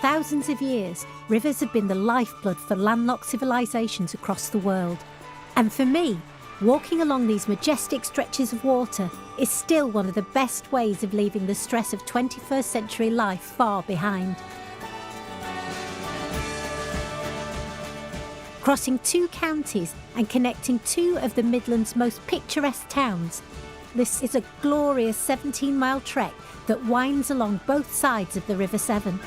thousands of years, rivers have been the lifeblood for landlocked civilisations across the world. And for me, walking along these majestic stretches of water is still one of the best ways of leaving the stress of 21st century life far behind. Crossing 2 counties and connecting 2 of the Midlands' most picturesque towns, this is a glorious 17-mile trek that winds along both sides of the River Severn.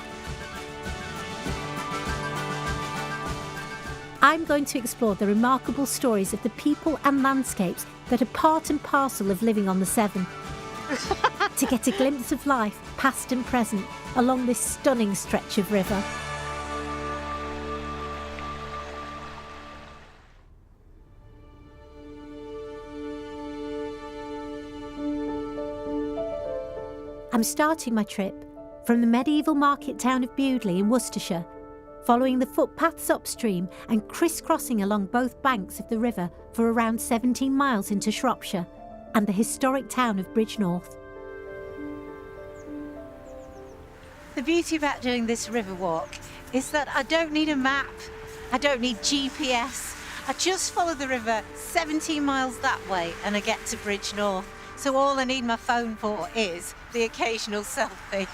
I'm going to explore the remarkable stories of the people and landscapes that are part and parcel of living on the Severn, to get a glimpse of life, past and present, along this stunning stretch of river. I'm starting my trip from the medieval market town of Bewdley in Worcestershire, following the footpaths upstream and crisscrossing along both banks of the river for around 17 miles into Shropshire and the historic town of Bridgnorth. The beauty about doing this river walk is that I don't need a map, I don't need GPS. I just follow the river 17 miles that way and I get to Bridgnorth. So all I need my phone for is the occasional selfie.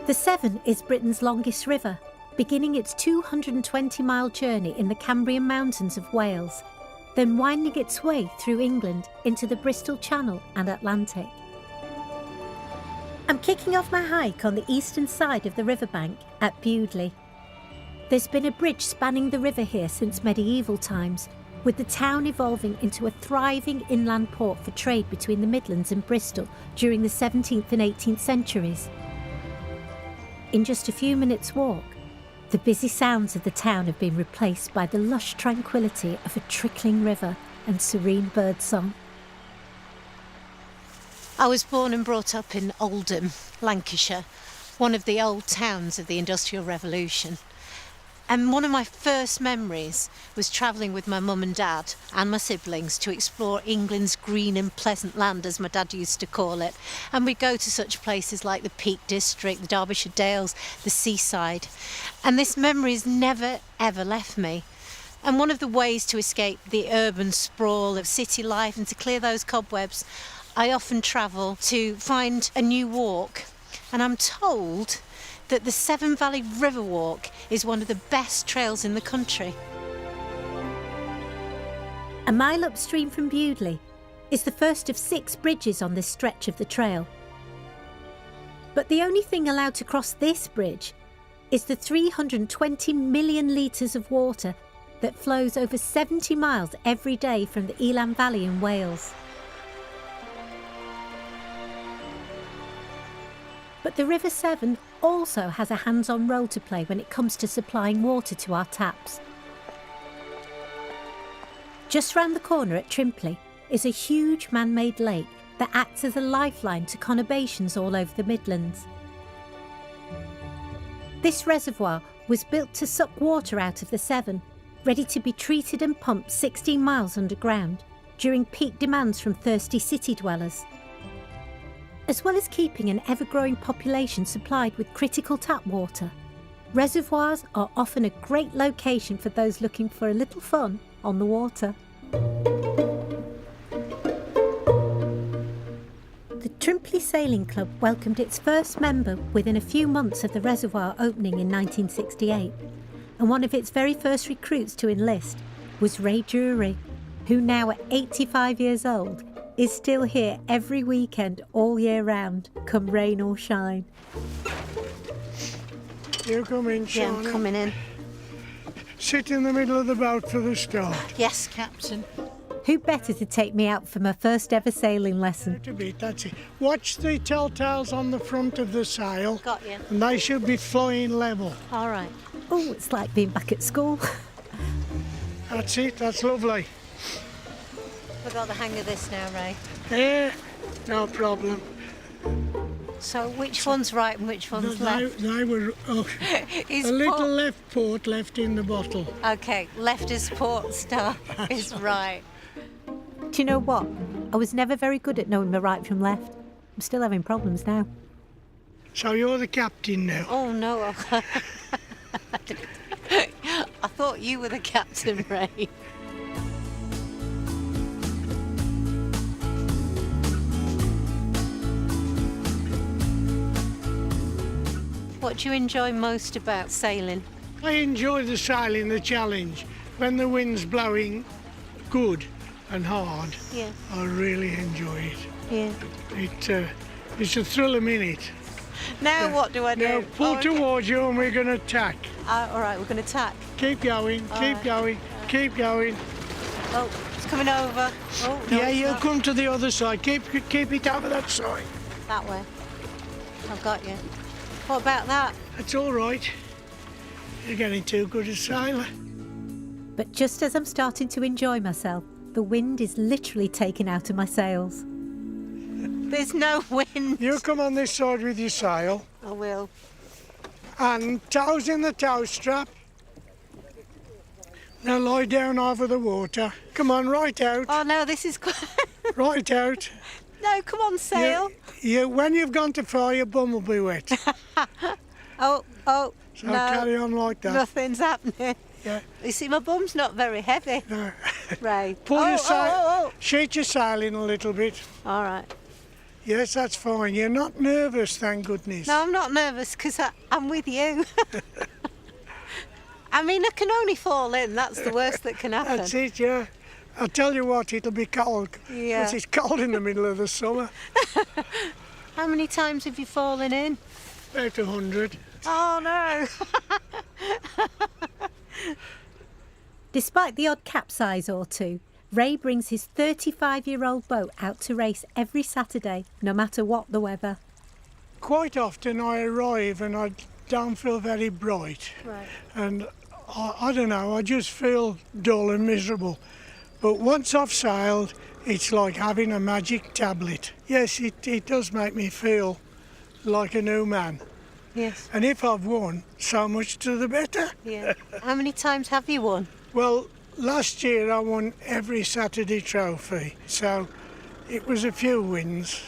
The Severn is Britain's longest river, beginning its 220-mile journey in the Cambrian Mountains of Wales, then winding its way through England into the Bristol Channel and Atlantic. I'm kicking off my hike on the eastern side of the riverbank at Bewdley. There's been a bridge spanning the river here since medieval times, with the town evolving into a thriving inland port for trade between the Midlands and Bristol during the 17th and 18th centuries. In just a few minutes' walk, the busy sounds of the town have been replaced by the lush tranquility of a trickling river and serene birdsong. I was born and brought up in Oldham, Lancashire, one of the old towns of the Industrial Revolution. And one of my first memories was travelling with my mum and dad and my siblings to explore England's green and pleasant land, as my dad used to call it. And we'd go to such places like the Peak District, the Derbyshire Dales, the seaside. And this memory has never, ever left me. And one of the ways to escape the urban sprawl of city life and to clear those cobwebs, I often travel to find a new walk. And I'm told that the Severn Valley River Walk is one of the best trails in the country. A mile upstream from Bewdley is the first of 6 bridges on this stretch of the trail. But the only thing allowed to cross this bridge is the 320 million litres of water that flows over 70 miles every day from the Elan Valley in Wales. But the River Severn also has a hands-on role to play when it comes to supplying water to our taps. Just round the corner at Trimpley is a huge man-made lake that acts as a lifeline to conurbations all over the Midlands. This reservoir was built to suck water out of the Severn, ready to be treated and pumped 16 miles underground during peak demands from thirsty city dwellers. As well as keeping an ever-growing population supplied with critical tap water, reservoirs are often a great location for those looking for a little fun on the water. The Trimpley Sailing Club welcomed its first member within a few months of the reservoir opening in 1968, and one of its very first recruits to enlist was Ray Drury, who now at 85 years old is still here every weekend all year round, come rain or shine. You come in, Shauna. Yeah, I'm coming in. Sit in the middle of the boat for the start. Yes, Captain. Who better to take me out for my first ever sailing lesson? A bit, that's it. Watch the telltales on the front of the sail. Got you. And they should be flying level. All right. Oh, it's like being back at school. That's it, that's lovely. We've got the hang of this now, Ray. Yeah, no problem. So which one's right and which one's left? They were Is a little port... left port left in the bottle. OK, left is port, star is right. Do you know what? I was never very good at knowing my right from left. I'm still having problems now. So you're the captain now. Oh no, I thought you were the captain, Ray. What do you enjoy most about sailing? I enjoy the sailing, the challenge. When the wind's blowing good and hard, Yeah. I really enjoy it. Yeah. It's a thrill a minute. Now what do I do? Now pull Oh, okay. towards you and we're going to tack. All right, we're going to tack. Keep going, keep right. going, keep going. Oh, it's coming over. Oh, no, Yeah, it's you'll not. come to the other side. Keep it over that side. That way. I've got you. What about that? That's all right. You're getting too good a sailor. But just as I'm starting to enjoy myself, the wind is literally taken out of my sails. There's no wind. You come on this side with your sail I will. and toes in the tow strap. Now lie down over the water. Come on, right out, Oh no, this is quite... right out. No, come on, sail. When you've gone too far, your bum will be wet. Oh, So no. carry on like that. Nothing's happening. Yeah. You see, my bum's not very heavy. No. Ray. Pull oh, your sail, oh. sheet your sail in a little bit. All right. Yes, that's fine. You're not nervous, thank goodness. No, I'm not nervous because I'm with you. I mean, I can only fall in. That's the worst that can happen. That's it, yeah. I'll tell you what, it'll be cold. Yeah. 'Cause it's cold in the middle of the summer. How many times have you fallen in? About 100. Oh, no. Despite the odd capsize or two, Ray brings his 35-year-old boat out to race every Saturday, no matter what the weather. Quite often I arrive and I don't feel very bright. Right. And I don't know, I just feel dull and miserable. But once I've sailed, it's like having a magic tablet. Yes, it does make me feel like a new man. Yes. And if I've won, so much to the better. Yeah. How many times have you won? Well, last year I won every Saturday trophy, so it was a few wins.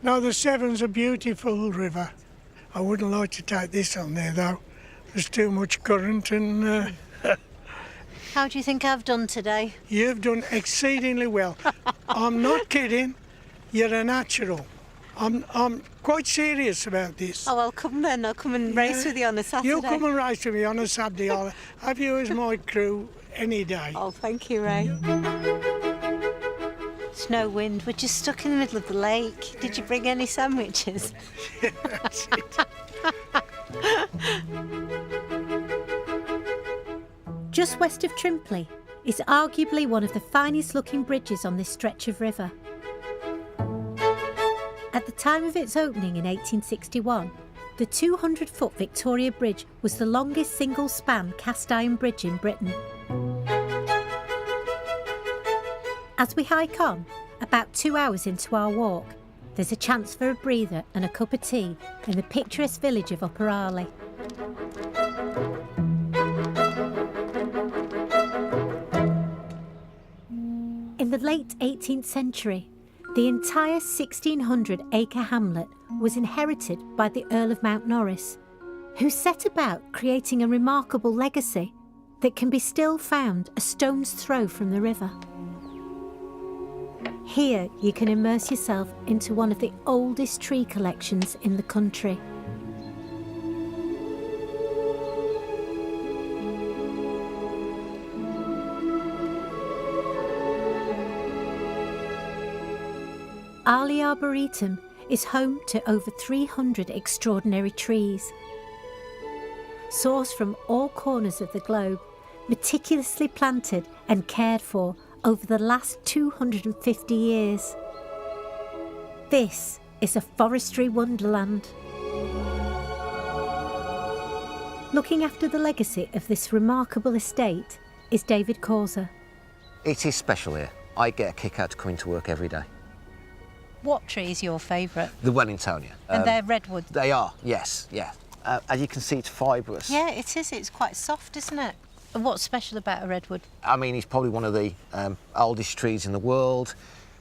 Now the Severn's a beautiful river. I wouldn't like to take this on there though. There's too much current and How do you think I've done today? you've done exceedingly well. I'm not kidding, you're a natural. I'm quite serious about this. Oh, I'll come then. I'll come and race with you on a Saturday. You come and race with me on a Saturday. I'll have you as my crew any day. Oh, thank you, Ray. It's no wind. We're just stuck in the middle of the lake. Did you bring any sandwiches? That's it. Just west of Trimpley is arguably one of the finest looking bridges on this stretch of river. At the time of its opening in 1861, the 200-foot Victoria Bridge was the longest single-span cast-iron bridge in Britain. As we hike on, about 2 hours into our walk, there's a chance for a breather and a cup of tea in the picturesque village of Upper Arley. In the late 18th century, the entire 1,600-acre hamlet was inherited by the Earl of Mount Norris, who set about creating a remarkable legacy that can be still found a stone's throw from the river. Here you can immerse yourself into one of the oldest tree collections in the country. Arley Arboretum is home to over 300 extraordinary trees. Sourced from all corners of the globe, meticulously planted and cared for over the last 250 years. This is a forestry wonderland. Looking after the legacy of this remarkable estate is David Causer. It is special here. I get a kick out to coming to work every day. What tree is your favourite? The Wellingtonia. And they're redwood. They are, yes, yeah. As you can see, it's fibrous. Yeah, it is. It's quite soft, isn't it? And what's special about a redwood? I mean, it's probably one of the oldest trees in the world.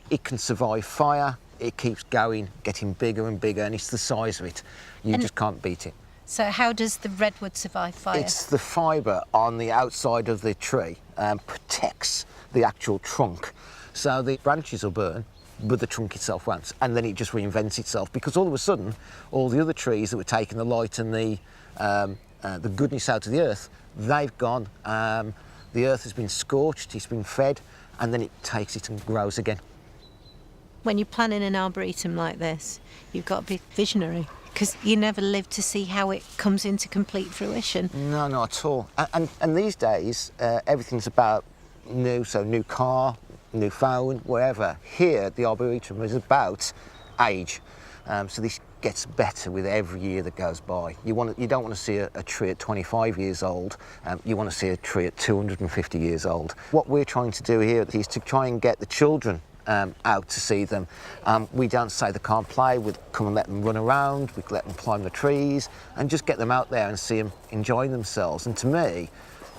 It can survive fire, it keeps going, getting bigger and bigger, and it's the size of it. You just can't beat it. So how does the redwood survive fire? It's the fibre on the outside of the tree protects the actual trunk. So the branches will burn, but the trunk itself won't. And then it just reinvents itself, because all of a sudden, all the other trees that were taking the light and the goodness out of the earth, they've gone. The earth has been scorched, it's been fed, and then it takes it and grows again. When you're planning an arboretum like this, you've got to be visionary, because you never live to see how it comes into complete fruition. No, not at all. And these days, everything's about new, so new car, new phone, whatever. Here, the Arboretum is about age. So this gets better with every year that goes by. You don't want to see a tree at 25 years old. You want to see a tree at 250 years old. What we're trying to do here is to try and get the children out to see them. We don't say they can't play, we come and let them run around, we let them climb the trees and just get them out there and see them enjoying themselves. And to me,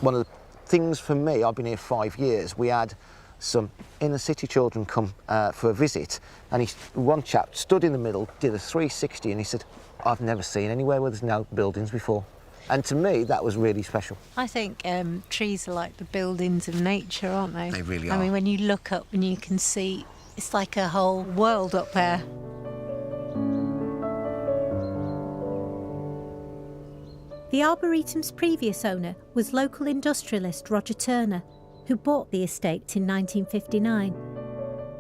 one of the things for me, I've been here 5 years, we had some inner city children come for a visit, and one chap stood in the middle, did a 360, and he said, I've never seen anywhere where there's no buildings before. And to me, that was really special. I think trees are like the buildings of nature, aren't they? They really are. I mean, when you look up and you can see, it's like a whole world up there. The Arboretum's previous owner was local industrialist Roger Turner, who bought the estate in 1959.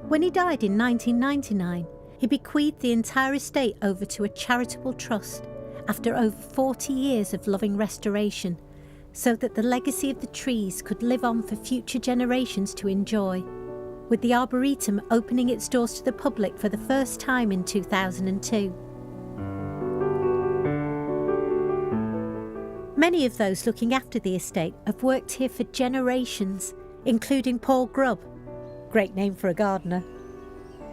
When he died in 1999, he bequeathed the entire estate over to a charitable trust after over 40 years of loving restoration, so that the legacy of the trees could live on for future generations to enjoy, with the Arboretum opening its doors to the public for the first time in 2002. Many of those looking after the estate have worked here for generations, including Paul Grubb. Great name for a gardener.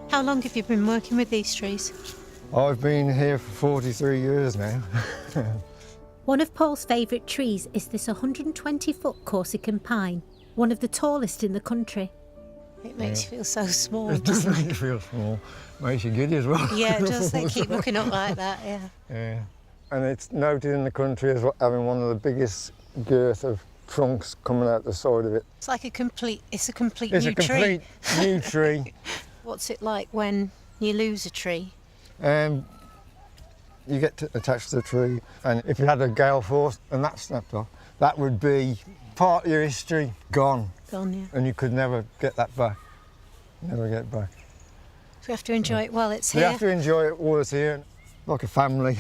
How long have you been working with these trees? I've been here for 43 years now. One of Paul's favourite trees is this 120-foot Corsican pine, one of the tallest in the country. It makes you feel so small, It does doesn't make you feel small. Makes you giddy as well. Yeah, it does. They keep looking up like that, yeah. Yeah. And it's noted in the country as having one of the biggest girth of trunks coming out the side of it. It's like a complete new It's tree. a complete new tree. What's it like when you lose a tree? You get attached to the tree, and if you had a gale force and that snapped off, that would be part of your history gone. Gone, yeah. And you could never get that back. Never get back. So we have to enjoy it while it's You here. have to enjoy it while it's here, like a family.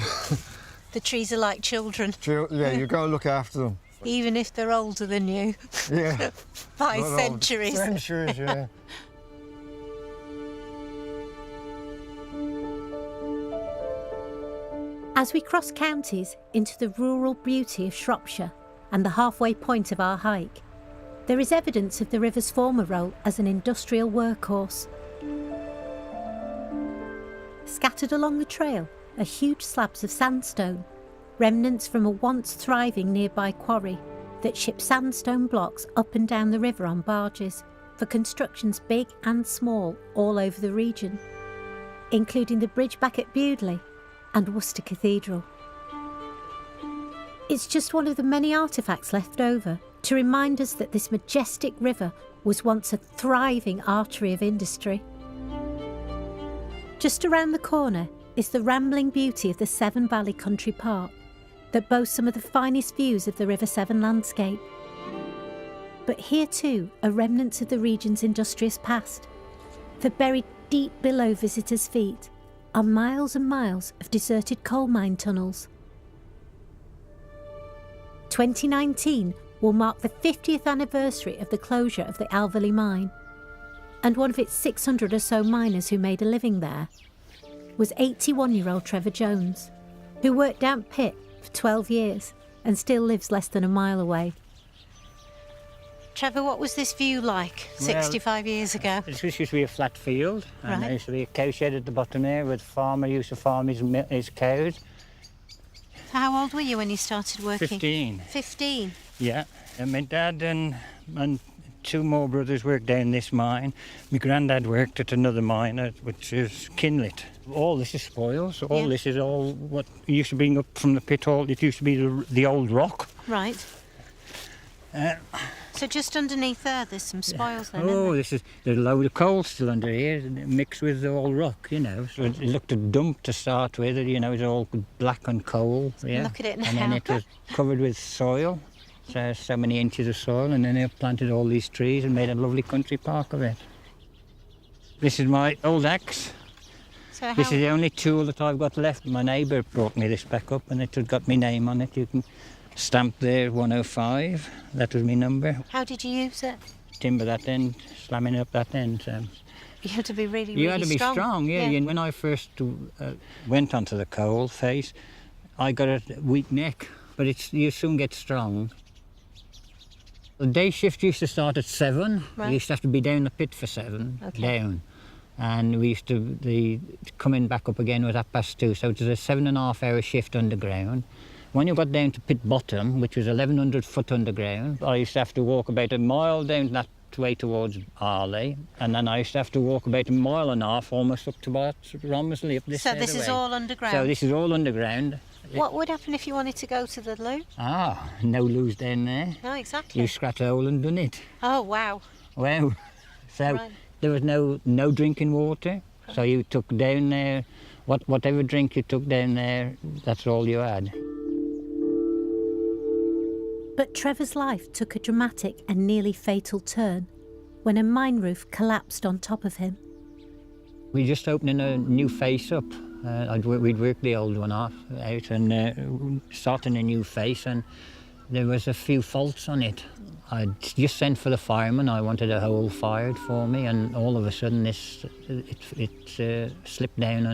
The trees are like children, Yeah, you got to look after them. even if they're older than you Yeah. by Not old. centuries. Centuries, yeah. As we cross counties into the rural beauty of Shropshire and the halfway point of our hike, there is evidence of the river's former role as an industrial workhorse. Scattered along the trail are huge slabs of sandstone, remnants from a once thriving nearby quarry that shipped sandstone blocks up and down the river on barges for constructions big and small all over the region, including the bridge back at Bewdley and Worcester Cathedral. It's just one of the many artefacts left over to remind us that this majestic river was once a thriving artery of industry. Just around the corner is the rambling beauty of the Severn Valley Country Park that boasts some of the finest views of the River Severn landscape. But here too are remnants of the region's industrious past, for buried deep below visitors' feet are miles and miles of deserted coal mine tunnels. 2019 will mark the 50th anniversary of the closure of the Alverley mine, and one of its 600 or so miners who made a living there was 81-year-old Trevor Jones, who worked down pit for 12 years and still lives less than a mile away. Trevor, what was this view like 65 years ago? This used to be a flat field, and Right. there used to be a cow shed at the bottom there where the farmer used to farm his cows. How old were you when you started working? 15. 15. Yeah. And my dad and two more brothers worked down this mine. My granddad worked at another mine, which is Kinlet. All this is spoils. All this is all what used to bring up from the pit. All it used to be the old rock. Right. So just underneath there's some spoils then, Oh, isn't there's a load of coal still under here, mixed with the old rock, you know. So it looked a dump to start with, you know, it was all black and coal. Yeah. Look at it now. And then it was covered with soil, so many inches of soil, and then they planted all these trees and made a lovely country park of it. This is my old axe. So This is the only tool that I've got left. My neighbour brought me this back up, and it has got my name on it. You can stamp there 105, that was my number. How did you use it? Timber that end, slamming up that end. So. You had to be really, You had to be strong, yeah. When I first went onto the coal face, I got a weak neck, but you soon get strong. The day shift used to start at 7. Right. We used to have to be down the pit for 7, down. And we used to be coming back up again was 2:30, so it was a 7.5 hour shift underground. When you got down to pit bottom, which was 1,100 foot underground, I used to have to walk about a mile down that way towards Arley, and then I used to have to walk about 1.5 miles almost up to about Romsley, up this So side this of the is way. all underground? So this is all underground. What would happen if you wanted to go to the loo? No loos down there. No, exactly. You scratch a hole and done it. Oh, wow. Wow. So Right. there was no drinking water, so you took down there, whatever drink you took down there, that's all you had. But Trevor's life took a dramatic and nearly fatal turn when a mine roof collapsed on top of him. We were just opening a new face up. We'd worked the old one out and starting a new face, and there was a few faults on it. I'd just sent for the fireman. I wanted a hole fired for me, and all of a sudden it slipped down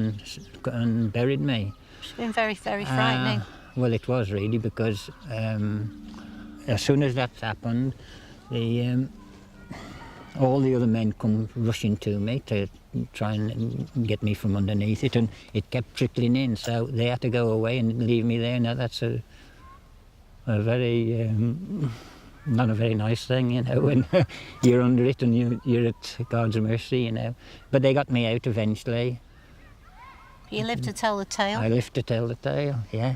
and buried me. It's been very, very frightening. Well, it was really, because as soon as that happened, all the other men come rushing to me to try and get me from underneath it, and it kept trickling in, so they had to go away and leave me there. Now that's a very not a very nice thing, you know, when you're under it and you're at God's mercy, you know. But they got me out eventually. You lived to tell the tale. I lived to tell the tale, yeah.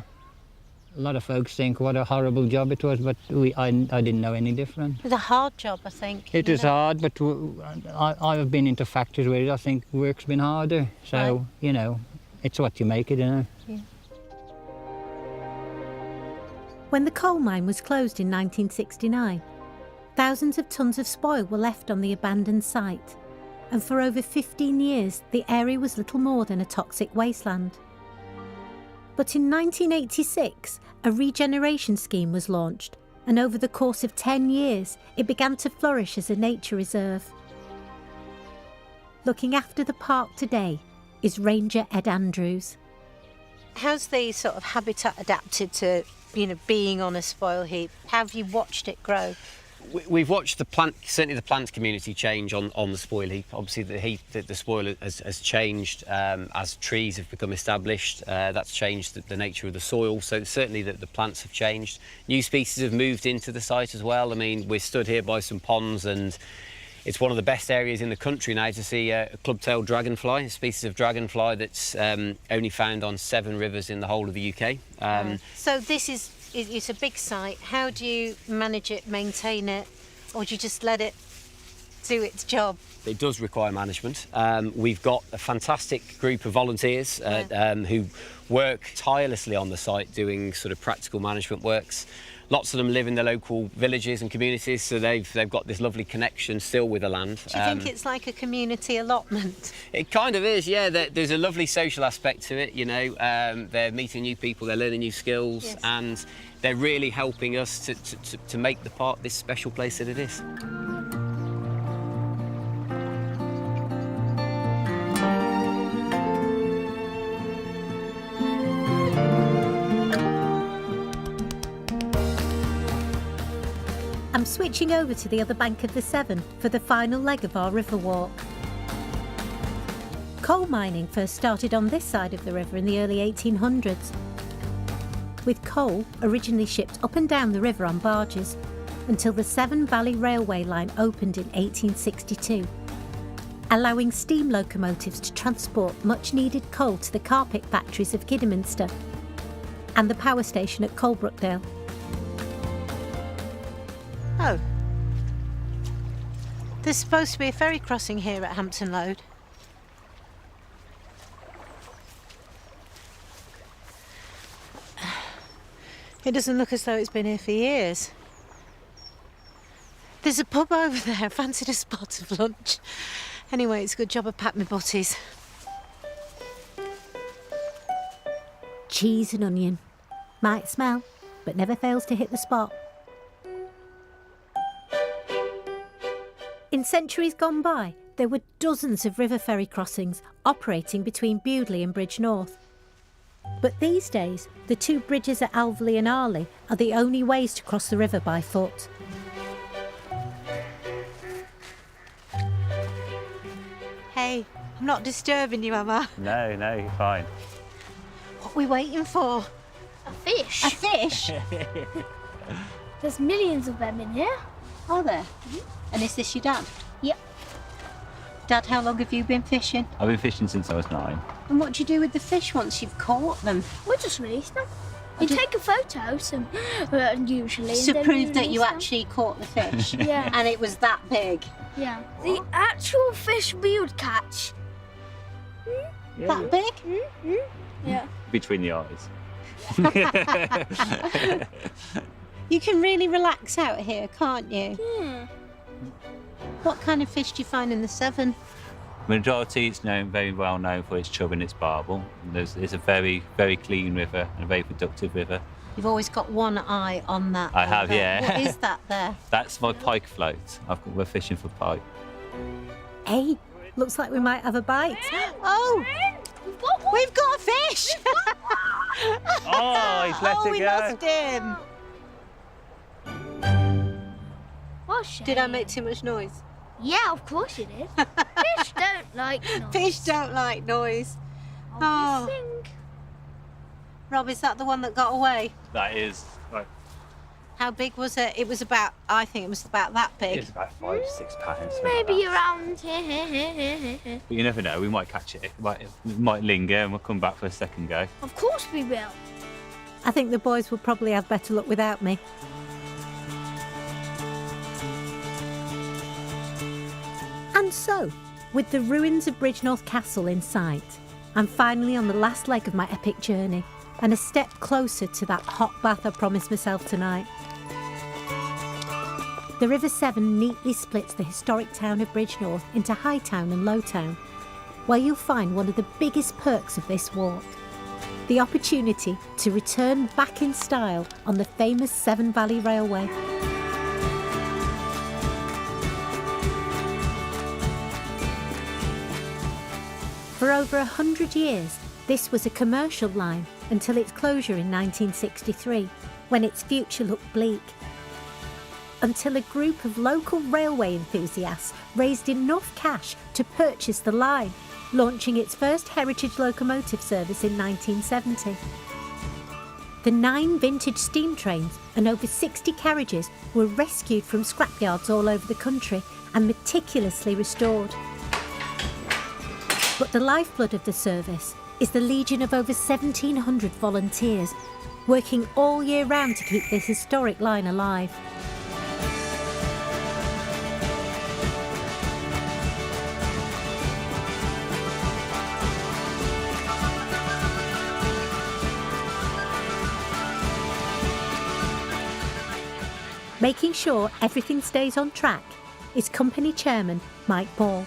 A lot of folks think what a horrible job it was, but I didn't know any different. It was a hard job, I think. It is hard, but I've been into factories where I think work's been harder. So, Right. you know, it's what you make it, you know. Yeah. When the coal mine was closed in 1969, thousands of tons of spoil were left on the abandoned site, and for over 15 years the area was little more than a toxic wasteland. But in 1986, a regeneration scheme was launched, and over the course of 10 years, it began to flourish as a nature reserve. Looking after the park today is Ranger Ed Andrews. How's the sort of habitat adapted to, being on a spoil heap? How have you watched it grow? We've watched certainly the plant community change on the spoil heap. Obviously the spoil has changed as trees have become established. That's changed the nature of the soil, so certainly the plants have changed. New species have moved into the site as well. I mean, we're stood here by some ponds, and it's one of the best areas in the country now to see a club-tailed dragonfly, a species of dragonfly that's only found on 7 rivers in the whole of the UK. So it's a big site. How do you manage it, maintain it, or do you just let it do its job? It does require management. We've got a fantastic group of volunteers who work tirelessly on the site doing sort of practical management works. Lots of them live in the local villages and communities, so they've got this lovely connection still with the land. Do you think it's like a community allotment? It kind of is, yeah. There's a lovely social aspect to it, you know. They're meeting new people, they're learning new skills, Yes. and they're really helping us to make the park this special place that it is. I'm switching over to the other bank of the Severn for the final leg of our river walk. Coal mining first started on this side of the river in the early 1800s, with coal originally shipped up and down the river on barges. until the Severn Valley Railway line opened in 1862, allowing steam locomotives to transport much-needed coal to the carpet factories of Kidderminster and the power station at Coalbrookdale. Oh. There's supposed to be a ferry crossing here at Hampton Road. It doesn't look as though it's been here for years. There's a pub over there. I fancied a spot of lunch. Anyway, it's a good job I packed my butties. Cheese and onion. Might smell, but never fails to hit the spot. In centuries gone by, there were dozens of river ferry crossings operating between Bewdley and Bridgnorth. But these days, the two bridges at Alveley and Arley are the only ways to cross the river by foot. Hey, I'm not disturbing you, am I? No, you're fine. What are we waiting for? A fish? A fish? There's millions of them in here. Are there? And is this your dad? Yep. Dad, how long have you been fishing? I've been fishing since I was 9. And what do you do with the fish once you've caught them? We'll just release them. You take a photo, usually. To and then prove we that you release them. actually caught the fish? Yeah. And it was that big? Yeah. The actual fish we would catch. That big? Yeah. Between the eyes. You can really relax out here, can't you? Yeah. What kind of fish do you find in the Severn? Majority, it's very well known for its chub and its barbel. It's a very, very clean river and a very productive river. You've always got one eye on that. I have, there. yeah. What is that there? That's my pike float. We're fishing for pike. Hey, looks like we might have a bite. Oh, we've got a fish! Oh, he's let it we go. lost him. What a shame. Did I make too much noise? Yeah, of course you did. Fish don't like noise. Fish don't like noise. Oh. Oh. Think. Rob, is that the one that got away? That is. Right. How big was it? It was about, I think it was about that big. It's about 5, 6 pounds. Maybe around here. But you never know, we might catch it. It might linger and we'll come back for a second go. Of course we will. I think the boys will probably have better luck without me. And so, with the ruins of Bridgnorth Castle in sight, I'm finally on the last leg of my epic journey and a step closer to that hot bath I promised myself tonight. The River Severn neatly splits the historic town of Bridgnorth into High Town and Low Town, where you'll find one of the biggest perks of this walk, the opportunity to return back in style on the famous Severn Valley Railway. For over 100 years, this was a commercial line until its closure in 1963, when its future looked bleak. Until a group of local railway enthusiasts raised enough cash to purchase the line, launching its first heritage locomotive service in 1970. The 9 vintage steam trains and over 60 carriages were rescued from scrapyards all over the country and meticulously restored. But the lifeblood of the service is the legion of over 1,700 volunteers, working all year round to keep this historic line alive. Making sure everything stays on track is company chairman Mike Ball.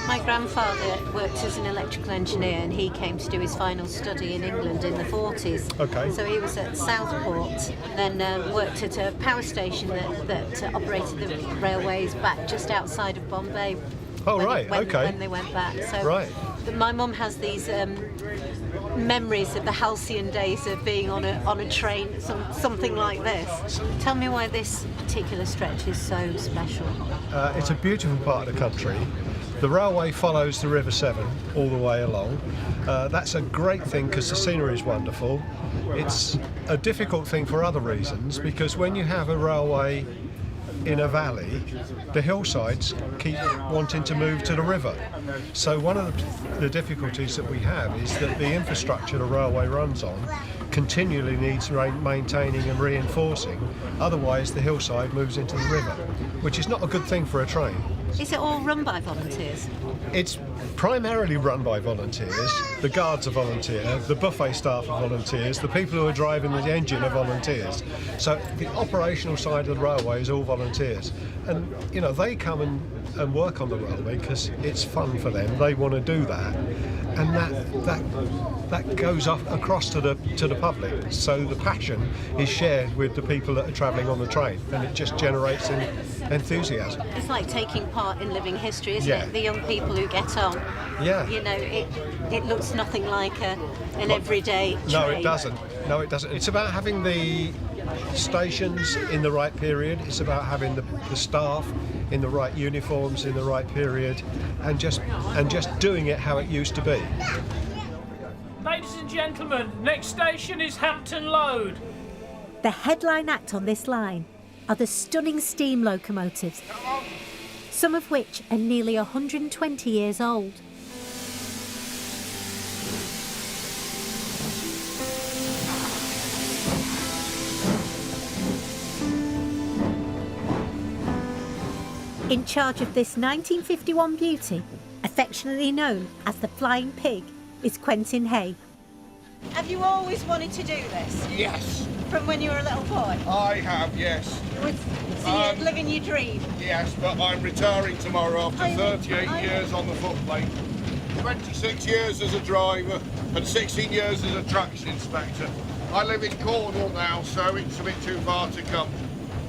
My grandfather worked as an electrical engineer and he came to do his final study in England in the 40s. Okay. So he was at Southport, then worked at a power station that operated the railways back just outside of Bombay. Oh, right, okay. When they went back. So Right. My mum has these memories of the halcyon days of being on a train, something like this. Tell me why this particular stretch is so special. It's a beautiful part of the country. The railway follows the River Severn all the way along. That's a great thing because the scenery is wonderful. It's a difficult thing for other reasons, because when you have a railway in a valley, the hillsides keep wanting to move to the river. So one of the difficulties that we have is that the infrastructure the railway runs on continually needs maintaining and reinforcing, otherwise the hillside moves into the river, which is not a good thing for a train. Is it all run by volunteers? It's primarily run by volunteers. The guards are volunteer, the buffet staff are volunteers, the people who are driving the engine are volunteers. So the operational side of the railway is all volunteers. And, you know, they come and work on the railway because it's fun for them. They want to do that. And that goes off across to the public. So the passion is shared with the people that are travelling on the train, and it just generates enthusiasm. It's like taking part in living history, isn't Yeah. it? The young people who get on. Yeah. You know, it looks nothing like an everyday train. No, it doesn't. No, it doesn't. It's about having the stations in the right period. It's about having the staff in the right uniforms in the right period, and just doing it how it used to be. Ladies and gentlemen, next station is Hampton Load. The headline act on this line are the stunning steam locomotives, some of which are nearly 120 years old. In charge of this 1951 beauty, affectionately known as the Flying Pig, is Quentin Hay. Have you always wanted to do this? Yes, From when you were a little boy? I have, yes. So you're living your dream? Yes, but I'm retiring tomorrow after 38 years on the footplate. 26 years as a driver and 16 years as a traction inspector. I live in Cornwall now, so it's a bit too far to come.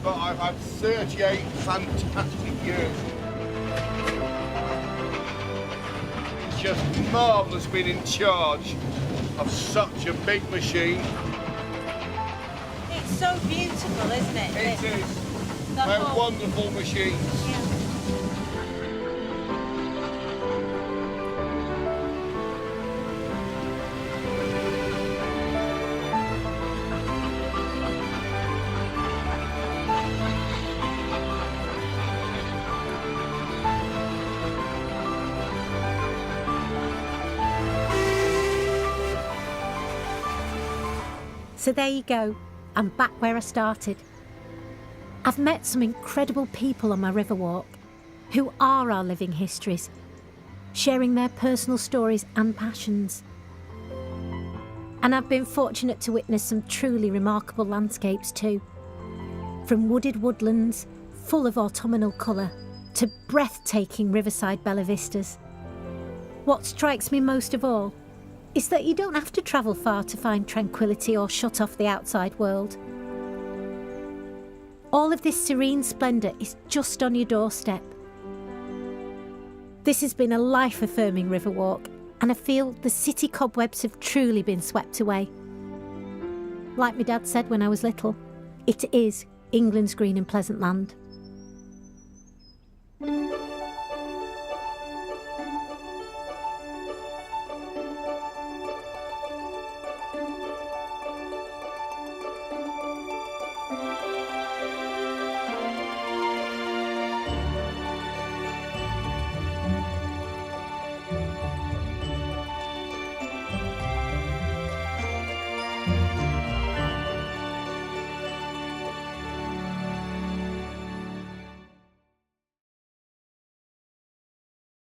But I've had 38 fantastic years. It's just marvellous being in charge of such a big machine. It's so beautiful, isn't it? It is. They're wonderful machines. Yeah. So there you go, I'm back where I started. I've met some incredible people on my river walk, who are our living histories, sharing their personal stories and passions. And I've been fortunate to witness some truly remarkable landscapes too. From wooded woodlands, full of autumnal colour, to breathtaking riverside bella vistas. What strikes me most of all is that you don't have to travel far to find tranquility or shut off the outside world. All of this serene splendour is just on your doorstep. This has been a life-affirming river walk, and I feel the city cobwebs have truly been swept away. Like my dad said when I was little, it is England's green and pleasant land.